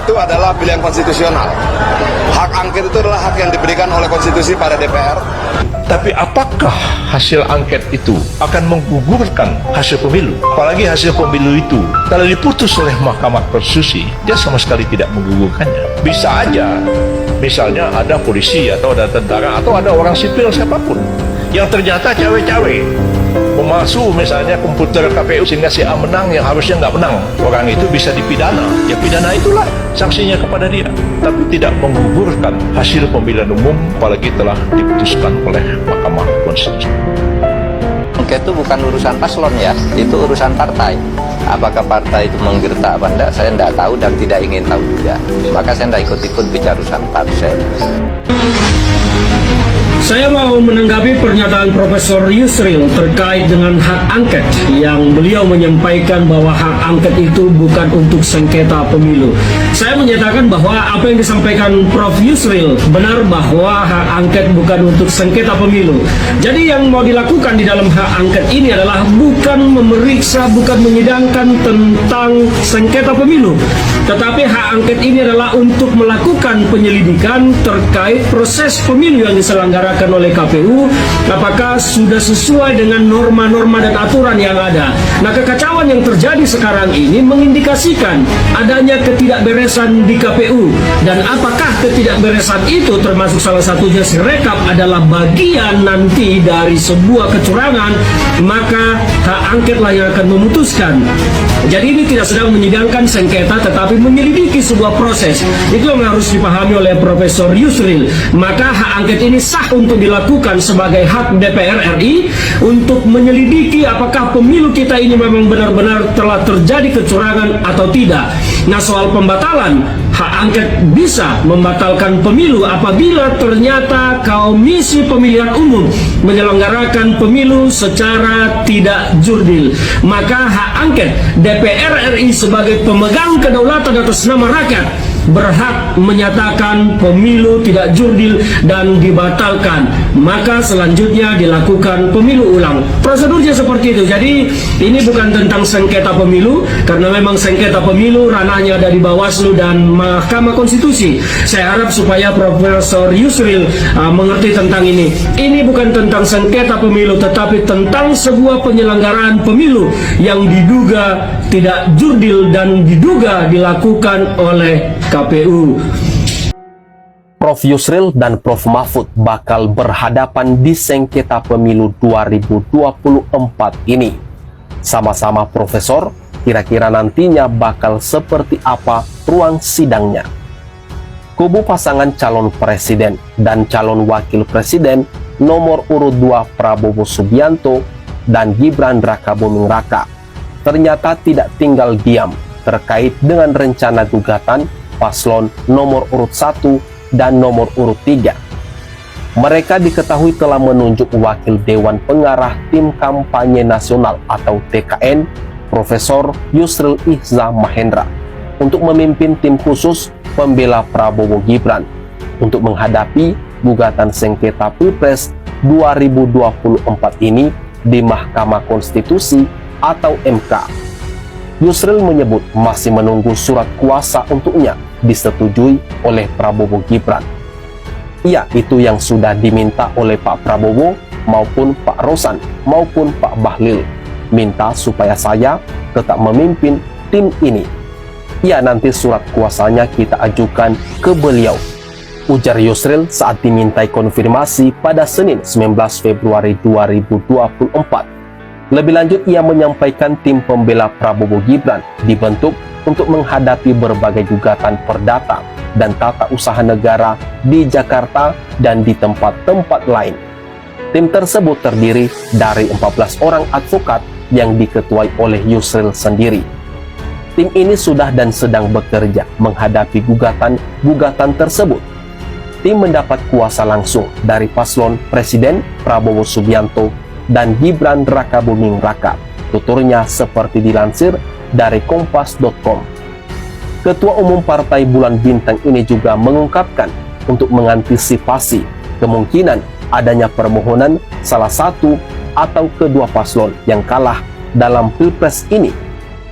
itu adalah pilihan konstitusional. Hak angket itu adalah hak yang diberikan oleh konstitusi pada DPR. Tapi apakah hasil angket itu akan menggugurkan hasil pemilu? Apalagi hasil pemilu itu kalau diputus oleh Mahkamah Konstitusi, dia sama sekali tidak menggugurkannya. Bisa aja, misalnya ada polisi atau ada tentara atau ada orang sipil siapapun yang ternyata cawe-cawe memasuk misalnya komputer KPU sehingga si A menang yang harusnya nggak menang. Orang itu bisa dipidana. Ya pidana itulah sanksinya kepada dia. Tapi tidak menggugurkan hasil pemilihan umum apalagi telah diputuskan oleh Mahkamah Konstitusi. Angket itu bukan urusan paslon ya, itu urusan partai. Apakah partai itu menggertak apa enggak, saya enggak tahu dan tidak ingin tahu juga. Maka saya enggak ikut-ikut bicara urusan partai. Saya mau menanggapi pernyataan Profesor Yusril terkait dengan hak angket yang beliau menyampaikan bahwa hak angket itu bukan untuk sengketa pemilu. Saya menyatakan bahwa apa yang disampaikan Prof. Yusril benar bahwa hak angket bukan untuk sengketa pemilu. Jadi yang mau dilakukan di dalam hak angket ini adalah bukan memeriksa, bukan menyidangkan tentang sengketa pemilu. Tetapi hak angket ini adalah untuk melakukan penyelidikan terkait proses pemilu yang diselenggarakan oleh KPU, apakah sudah sesuai dengan norma-norma dan aturan yang ada. Nah, kekacauan yang terjadi sekarang ini mengindikasikan adanya ketidakberesan di KPU, dan apakah ketidakberesan itu termasuk salah satunya Sirekap adalah bagian nanti dari sebuah kecurangan, maka hak angketlah yang akan memutuskan. Jadi ini tidak sedang menyidangkan sengketa tetapi menyelidiki sebuah proses. Itu yang harus dipahami oleh Profesor Yusril. Maka hak angket ini sah untuk dilakukan sebagai hak DPR RI untuk menyelidiki apakah pemilu kita ini memang benar-benar telah terjadi kecurangan atau tidak. Nah, soal pembatalan, hak angket bisa membatalkan pemilu apabila ternyata Komisi Pemilihan Umum menyelenggarakan pemilu secara tidak jurdil. Maka hak angket DPR RI sebagai pemegang kedaulatan atas nama rakyat berhak menyatakan pemilu tidak jurdil dan dibatalkan. Maka selanjutnya dilakukan pemilu ulang. Prosedurnya seperti itu. Jadi ini bukan tentang sengketa pemilu, karena memang sengketa pemilu ranahnya dari Bawaslu dan Mahkamah Konstitusi. Saya harap supaya Profesor Yusril mengerti tentang ini. Ini bukan tentang sengketa pemilu, tetapi tentang sebuah penyelenggaraan pemilu yang diduga tidak jurdil dan diduga dilakukan oleh KPU. Prof. Yusril dan Prof. Mahfud bakal berhadapan di sengketa pemilu 2024 ini. Sama-sama profesor, kira-kira nantinya bakal seperti apa ruang sidangnya? Kubu pasangan calon presiden dan calon wakil presiden nomor urut 2 Prabowo Subianto dan Gibran Rakabuming Raka ternyata tidak tinggal diam terkait dengan rencana gugatan paslon nomor urut 1 dan nomor urut 3. Mereka diketahui telah menunjuk wakil Dewan Pengarah Tim Kampanye Nasional atau TKN, Profesor Yusril Iza Mahendra, untuk memimpin tim khusus pembela Prabowo Gibran untuk menghadapi gugatan sengketa Pilpres 2024 ini di Mahkamah Konstitusi atau MK. Yusril menyebut masih menunggu surat kuasa untuknya disetujui oleh Prabowo Gibran. Ya, itu yang sudah diminta oleh Pak Prabowo maupun Pak Rosan maupun Pak Bahlil. Minta supaya saya tetap memimpin tim ini. Ya, nanti surat kuasanya kita ajukan ke beliau, ujar Yusril saat dimintai konfirmasi pada Senin 19 Februari 2024. Lebih lanjut, ia menyampaikan tim pembela Prabowo Gibran dibentuk untuk menghadapi berbagai gugatan perdata dan tata usaha negara di Jakarta dan di tempat-tempat lain. Tim tersebut terdiri dari 14 orang advokat yang diketuai oleh Yusril sendiri. Tim ini sudah dan sedang bekerja menghadapi gugatan tersebut. Tim mendapat kuasa langsung dari paslon Presiden Prabowo Subianto dan Gibran Rakabuming Raka, tuturnya seperti dilansir dari kompas.com. Ketua Umum Partai Bulan Bintang ini juga mengungkapkan untuk mengantisipasi kemungkinan adanya permohonan salah satu atau kedua paslon yang kalah dalam Pilpres ini.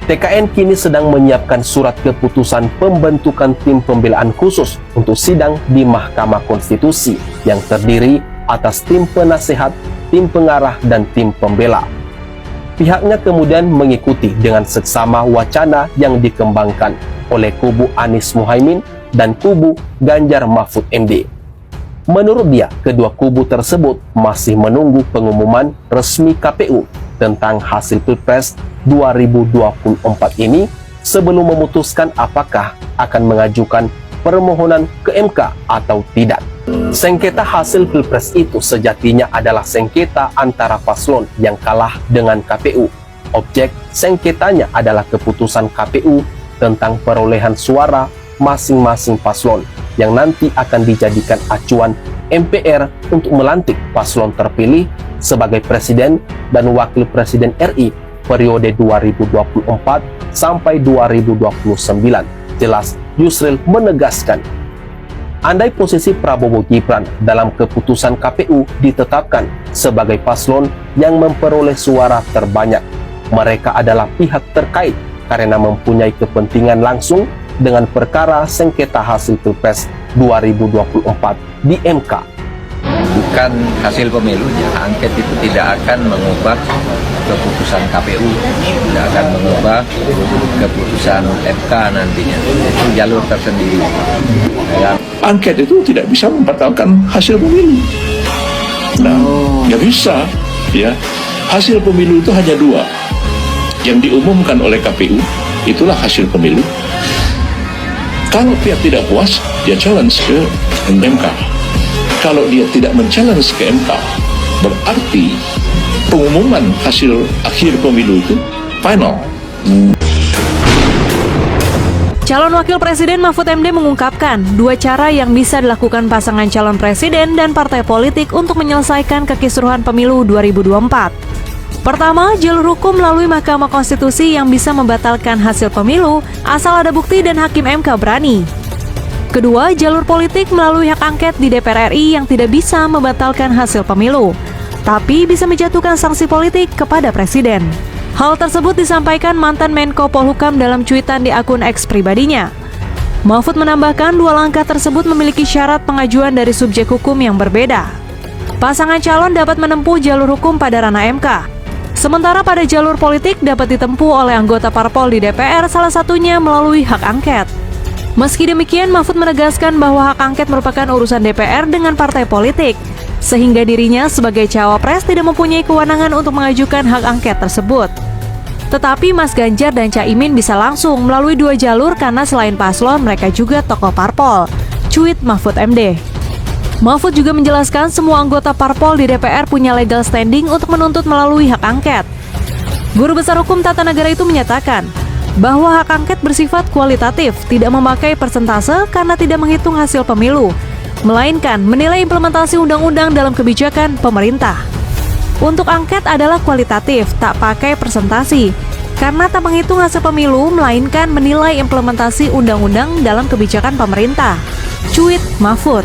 TKN kini sedang menyiapkan surat keputusan pembentukan tim pembelaan khusus untuk sidang di Mahkamah Konstitusi yang terdiri atas tim penasehat, tim pengarah, dan tim pembela. Pihaknya kemudian mengikuti dengan seksama wacana yang dikembangkan oleh kubu Anies Muhaimin dan kubu Ganjar Mahfud MD. Menurut dia, kedua kubu tersebut masih menunggu pengumuman resmi KPU tentang hasil Pilpres 2024 ini sebelum memutuskan apakah akan mengajukan permohonan ke MK atau tidak. Sengketa hasil Pilpres itu sejatinya adalah sengketa antara paslon yang kalah dengan KPU. Objek sengketanya adalah keputusan KPU tentang perolehan suara masing-masing paslon yang nanti akan dijadikan acuan MPR untuk melantik paslon terpilih sebagai Presiden dan Wakil Presiden RI periode 2024 sampai 2029. Jelas, Yusril menegaskan, andai posisi Prabowo Gibran dalam keputusan KPU ditetapkan sebagai paslon yang memperoleh suara terbanyak, mereka adalah pihak terkait karena mempunyai kepentingan langsung dengan perkara sengketa hasil Pilpres 2024 di MK. Bukan hasil pemilunya, angket itu tidak akan mengubah keputusan KPU, tidak akan mengubah keputusan MK nantinya. Itu jalur tersendiri. Angket itu tidak bisa membatalkan hasil pemilu. Nah, nggak bisa, ya. Hasil pemilu itu hanya dua, yang diumumkan oleh KPU, itulah hasil pemilu. Kalau pihak tidak puas, dia challenge ke MK. Kalau dia tidak men-challenge ke MK, berarti pengumuman hasil akhir pemilu itu final. Calon Wakil Presiden Mahfud MD mengungkapkan dua cara yang bisa dilakukan pasangan calon presiden dan partai politik untuk menyelesaikan kekisruhan pemilu 2024. Pertama, jalur hukum melalui Mahkamah Konstitusi yang bisa membatalkan hasil pemilu asal ada bukti dan hakim MK berani. Kedua, jalur politik melalui hak angket di DPR RI yang tidak bisa membatalkan hasil pemilu, tapi bisa menjatuhkan sanksi politik kepada presiden. Hal tersebut disampaikan mantan Menko Polhukam dalam cuitan di akun X pribadinya. Mahfud menambahkan dua langkah tersebut memiliki syarat pengajuan dari subjek hukum yang berbeda. Pasangan calon dapat menempuh jalur hukum pada ranah MK. Sementara pada jalur politik dapat ditempuh oleh anggota parpol di DPR, salah satunya melalui hak angket. Meski demikian, Mahfud menegaskan bahwa hak angket merupakan urusan DPR dengan partai politik, sehingga dirinya sebagai cawapres tidak mempunyai kewenangan untuk mengajukan hak angket tersebut. Tetapi Mas Ganjar dan Caimin bisa langsung melalui dua jalur karena selain paslon, mereka juga tokoh parpol. Cuit Mahfud MD. Mahfud juga menjelaskan semua anggota parpol di DPR punya legal standing untuk menuntut melalui hak angket. Guru Besar Hukum Tata Negara itu menyatakan bahwa hak angket bersifat kualitatif, tidak memakai persentase karena tidak menghitung hasil pemilu, melainkan menilai implementasi undang-undang dalam kebijakan pemerintah. Untuk angket adalah kualitatif, tak pakai persentasi, karena tak menghitung hasil pemilu, melainkan menilai implementasi undang-undang dalam kebijakan pemerintah. Cuit Mahfud.